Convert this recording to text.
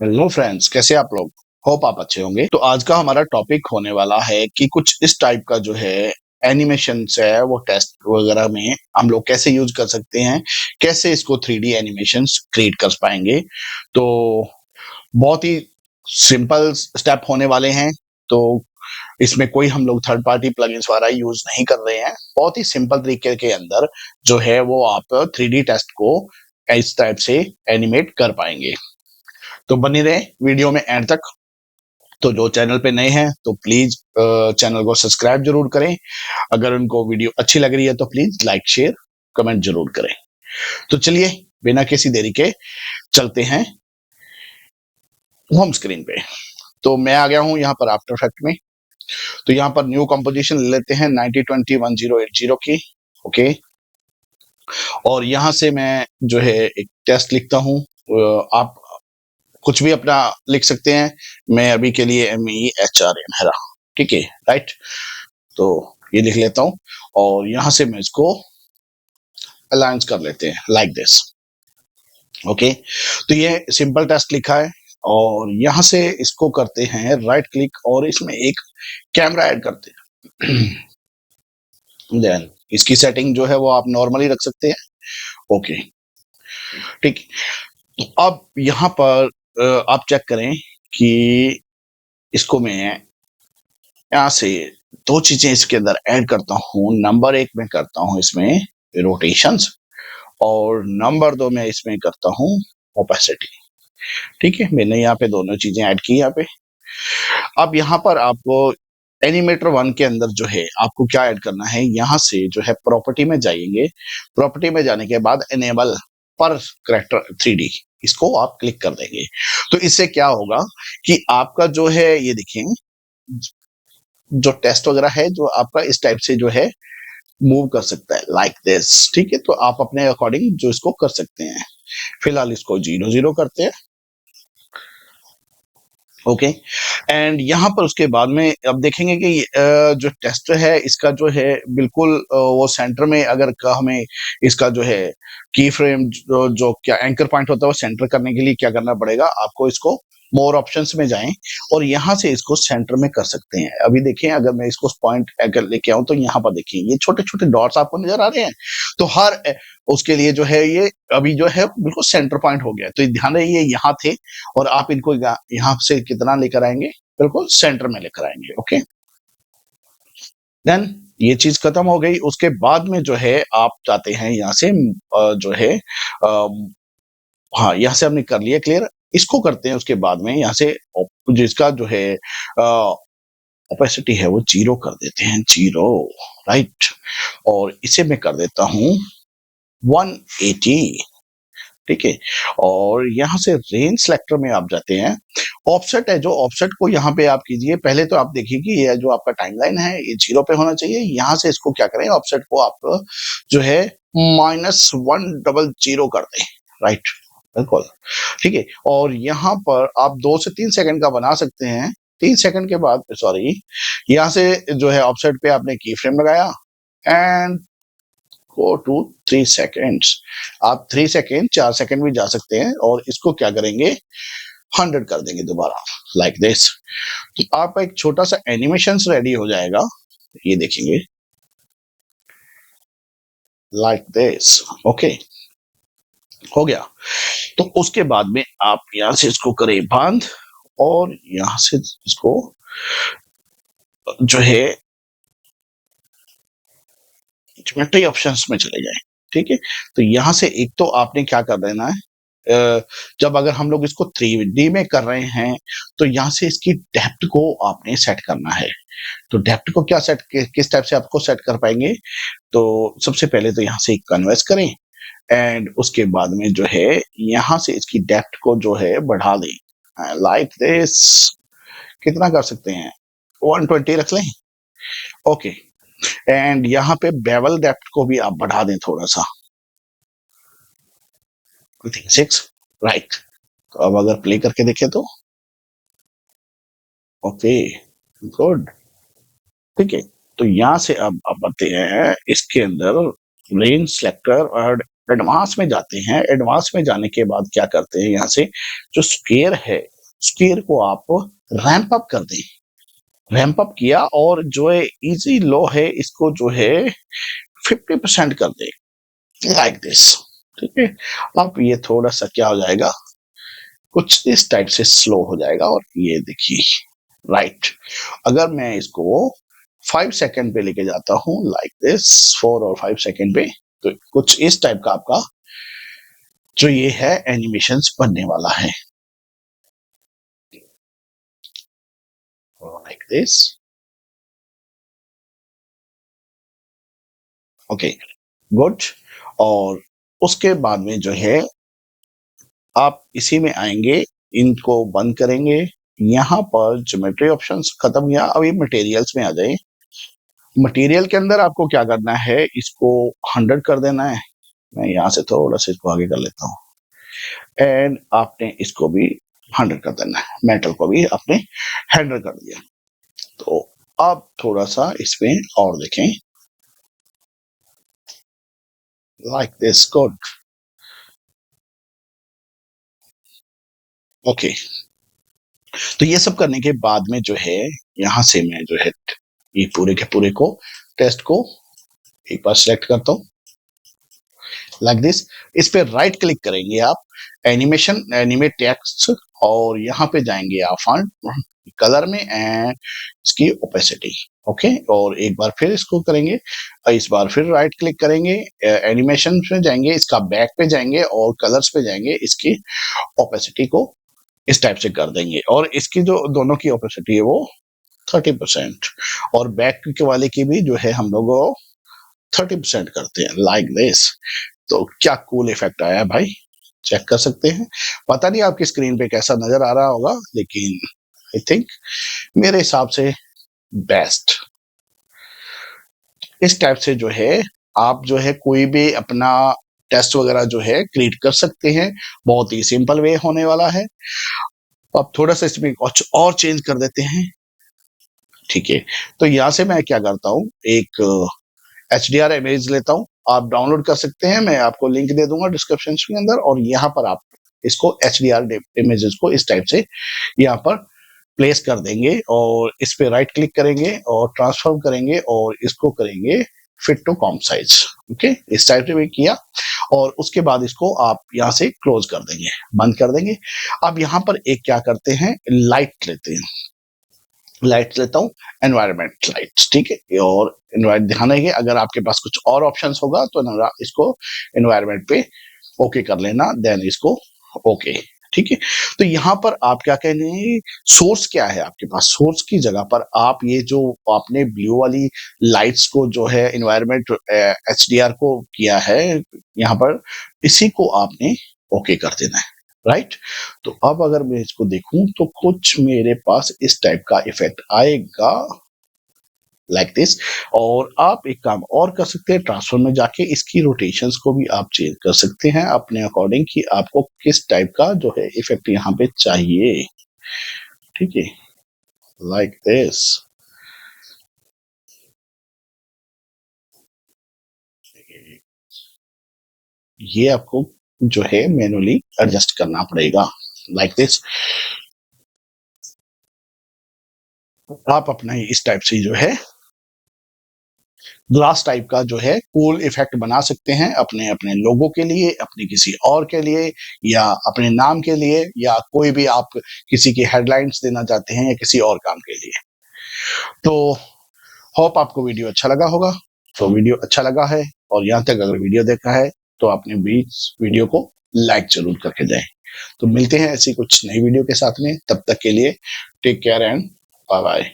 Hello friends, कैसे आप लोग? होप आप अच्छे होंगे। तो आज का हमारा टॉपिक होने वाला है कि कुछ इस टाइप का जो है एनिमेशंस है वो टेस्ट वगैरह में हम लोग कैसे यूज कर सकते हैं, कैसे इसको 3D एनिमेशंस क्रिएट कर पाएंगे। तो बहुत ही सिंपल स्टेप होने वाले हैं। तो इसमें कोई हम लोग थर्ड पार्टी प्लगइन्स वगैरह यूज नहीं कर रहे हैं। बहुत ही सिंपल तरीके के अंदर जो है वो आप 3D टेस्ट को इस टाइप से एनिमेट कर पाएंगे। तो बने रहे वीडियो में एंड तक। तो जो चैनल पे नए हैं तो प्लीज चैनल को सब्सक्राइब जरूर करें। अगर उनको वीडियो अच्छी लग रही है तो प्लीज लाइक शेयर कमेंट जरूर करें। तो चलिए बिना किसी देरी के चलते हैं होम स्क्रीन पे। तो मैं आ गया हूं यहाँ पर आफ्टर इफेक्ट में। तो यहाँ पर न्यू कंपोजिशन ले लेते हैं 90201080 की। ओके। और यहाँ से मैं जो है एक टेस्ट लिखता हूँ। आप कुछ भी अपना लिख सकते हैं। मैं अभी के लिए MEHRM है रहा। ठीक है, राइट। तो ये लिख लेता हूं और यहां से मैं इसको अलाइंस कर लेते हैं लाइक दिस। ओके। तो ये सिंपल टेस्ट लिखा है और यहां से इसको करते हैं राइट क्लिक और इसमें एक कैमरा ऐड करते हैं। देन इसकी सेटिंग जो है वो आप नॉर्मली रख सकते हैं। ओके, ठीक। तो अब यहां पर आप चेक करें कि इसको मैं यहाँ से दो चीजें इसके अंदर ऐड करता हूँ। नंबर एक में करता हूँ इसमें रोटेशंस और नंबर दो में इसमें करता हूँ ओपेसिटी। ठीक है, मैंने यहाँ पे दोनों चीजें ऐड की यहाँ पे। अब यहाँ पर आपको एनिमेटर 1 के अंदर जो है आपको क्या ऐड करना है, यहाँ से जो है प्रॉपर्टी में जाएंगे। प्रॉपर्टी में जाने के बाद एनेबल पर करेक्टर 3D इसको आप क्लिक कर देंगे। तो इससे क्या होगा कि आपका जो है ये देखें, जो टेस्ट वगैरह है जो आपका इस टाइप से जो है मूव कर सकता है लाइक दिस। ठीक है, तो आप अपने अकॉर्डिंग जो इसको कर सकते हैं। फिलहाल इसको 0 0 करते हैं। ओके। एंड यहाँ पर उसके बाद में अब देखेंगे कि जो टेस्ट है इसका जो है बिल्कुल वो सेंटर में अगर हमें इसका जो है की फ्रेम जो क्या एंकर पॉइंट होता है वो सेंटर करने के लिए क्या करना पड़ेगा आपको, इसको मोर ऑप्शंस में जाएं और यहाँ से इसको सेंटर में कर सकते हैं। अभी देखें अगर मैं इसको पॉइंट अगर लेके आऊं तो यहाँ पर देखिए ये छोटे छोटे डॉट्स आपको नजर आ रहे हैं। तो हर उसके लिए जो है ये अभी जो है बिल्कुल सेंटर पॉइंट हो गया। तो ध्यान रहे ये यहाँ थे और आप इनको यहाँ से कितना लेकर आएंगे, बिल्कुल सेंटर में लेकर आएंगे। ओके, देन ये चीज खत्म हो गई। उसके बाद में जो है आप चाहते हैं यहाँ से जो है हाँ यहाँ से हमने कर लिया क्लियर। इसको करते हैं उसके बाद में यहाँ से जिसका जो है ओपेसिटी है वो 0 कर देते हैं, 0, राइट। और इसे मैं कर देता हूँ 180। ठीक है, और यहाँ से रेंज सेलेक्टर में आप जाते हैं। ऑफसेट है जो ऑफसेट को यहाँ पे आप कीजिए। पहले तो आप देखिए कि ये जो आपका टाइमलाइन है ये 0 पे होना चाहिए। यहाँ से इसको क्या करें, ऑफसेट को आप जो है -100 कर दें, राइट, बिल्कुल। ठीक है, और यहाँ पर आप 2 से 3 सेकंड का बना सकते हैं। 3 सेकंड के बाद सॉरी, यहाँ से जो है ऑफसेट पे आपने की फ्रेम लगाया एंड गो टू 3 सेकेंड्स। आप 3 सेकेंड 4 सेकेंड भी जा सकते हैं और इसको क्या करेंगे 100 कर देंगे दोबारा लाइक दिस। तो आपका एक छोटा सा एनिमेशन रेडी हो जाएगा, ये देखेंगे लाइक दिस। ओके, हो गया। तो उसके बाद में आप यहाँ से इसको करें बंद और यहाँ से इसको जो है ज्योमेट्री ऑप्शंस में चले जाएं। ठीक है, तो यहाँ से एक तो आपने क्या कर देना है, जब अगर हम लोग इसको 3D में कर रहे हैं तो यहाँ से इसकी डेप्थ को आपने सेट करना है। तो डेप्थ को क्या सेट किस टाइप से आपको सेट कर पाएंगे, तो सबसे पहले तो यहाँ से कन्वर्स करें एंड उसके बाद में जो है यहाँ से इसकी डेप्थ को जो है बढ़ा दें लाइक दिस। कितना कर सकते हैं, 120 रख लें। ओके, एंड यहाँ पे बेवल डेप्थ को भी आप बढ़ा दें थोड़ा सा, 6, राइट। तो अब अगर प्ले करके देखें तो ओके, गुड। ठीक है, तो यहाँ से अब आप आते हैं इसके अंदर रेंज सेलेक्टर और एडवांस में जाते हैं। एडवांस में जाने के बाद क्या करते हैं, यहाँ से जो स्क्वेयर है, स्क्वेयर को आप रैंप अप कर दें। रैंप अप किया और जो है इजी लो है इसको जो है 50% कर दे, लाइक दिस। ठीक है, अब ये थोड़ा सा क्या हो जाएगा, कुछ इस टाइप से स्लो हो जाएगा। और ये देखिए, राइट, अगर मैं इसको 5 सेकंड पे लेके जाता हूँ लाइक दिस, 4 और 5 सेकंड पे, तो कुछ इस टाइप का आपका जो ये है एनिमेशंस बनने वाला है, लाइक दिस। Okay, good. और उसके बाद में जो है आप इसी में आएंगे, इनको बंद करेंगे। यहाँ पर ज्योमेट्री ऑप्शंस खत्म किया, अब ये मटेरियल्स में आ जाए। मटेरियल के अंदर आपको क्या करना है, इसको 100 कर देना है। मैं यहाँ से थोड़ा सा इसको आगे कर लेता हूँ, एंड आपने इसको भी 100 कर देना है। मेटल को भी आपने 100 कर दिया। तो अब थोड़ा सा इसमें और देखें, लाइक दिस, गुड। ओके, तो ये सब करने के बाद में जो है यहाँ से मैं जो है ये पूरे के पूरे को टेस्ट को एक बार सेलेक्ट करता हूँ, लाइक दिस। इस पे राइट क्लिक करेंगे आप, एनिमेशन, एनिमेट टेक्स्ट, और यहाँ पे जाएंगे आप फॉन्ट कलर में एंड इसकी ओपेसिटी। ओके, और एक बार फिर इसको करेंगे, इस बार फिर राइट क्लिक करेंगे, एनिमेशन पे जाएंगे, इसका बैक पे जाएंगे और कलर्स पे जाएंगे, इसकी ओपेसिटी को इस टाइप से कर देंगे। और इसकी जो दोनों की ओपेसिटी है वो 30%, और बैक के वाले की भी जो है हम लोग 30% करते हैं, लाइक दिस। तो क्या कूल इफेक्ट आया है भाई, चेक कर सकते हैं। पता नहीं आपकी स्क्रीन पे कैसा नजर आ रहा होगा, लेकिन आई थिंक मेरे हिसाब से बेस्ट। इस टाइप से जो है आप जो है कोई भी अपना टेस्ट वगैरह जो है क्रिएट कर सकते हैं। बहुत ही सिंपल वे होने वाला है। अब थोड़ा सा इसमें कुछ और चेंज कर देते हैं। ठीक है, तो यहाँ से मैं क्या करता हूँ, एक HDR इमेज लेता हूँ, आप डाउनलोड कर सकते हैं, मैं आपको लिंक दे दूंगा डिस्क्रिप्शन के अंदर। और यहाँ पर आप इसको HDR इमेजेस को इस टाइप से यहाँ पर प्लेस कर देंगे, और इस पे राइट क्लिक करेंगे और ट्रांसफॉर्म करेंगे और इसको करेंगे fit to com size. Okay, इस टाइप से भी किया, और उसके बाद इसको आप यहाँ से क्लोज कर देंगे, बंद कर देंगे। अब यहाँ पर एक क्या करते हैं, लाइट लेते हैं, लाइट लेता हूँ, एनवायरमेंट लाइट्स। ठीक है, और ध्यान रखिए अगर आपके पास कुछ और ऑप्शंस होगा तो इसको एनवायरमेंट पे ओके कर लेना, देन इसको ओके। ठीक है, तो यहाँ पर आप क्या कहने हैं, सोर्स क्या है आपके पास, सोर्स की जगह पर आप ये जो आपने ब्लू वाली लाइट्स को जो है एनवायरमेंट HDR को किया है यहाँ पर, इसी को आपने ओके कर देना है, राइट। तो अब अगर मैं इसको देखूं तो कुछ मेरे पास इस टाइप का इफेक्ट आएगा, लाइक दिस। और आप एक काम और कर सकते हैं, ट्रांसफॉर्म में जाके इसकी रोटेशंस को भी आप चेंज कर सकते हैं अपने अकॉर्डिंग कि आपको किस टाइप का जो है इफेक्ट यहाँ पे चाहिए। ठीक है, लाइक दिस। ये आपको जो है मैनुअली एडजस्ट करना पड़ेगा, लाइक दिस। आप अपना इस टाइप से जो है ग्लास टाइप का जो है कूल इफेक्ट बना सकते हैं अपने अपने लोगों के लिए, अपने किसी और के लिए, या अपने नाम के लिए, या कोई भी आप किसी की हेडलाइंस देना चाहते हैं या किसी और काम के लिए। तो होप आपको वीडियो अच्छा लगा होगा। तो वीडियो अच्छा लगा है और यहाँ तक अगर वीडियो देखा है तो आपने बीच वीडियो को लाइक जरूर करके जाए। तो मिलते हैं ऐसी कुछ नई वीडियो के साथ में, तब तक के लिए take care and bye bye.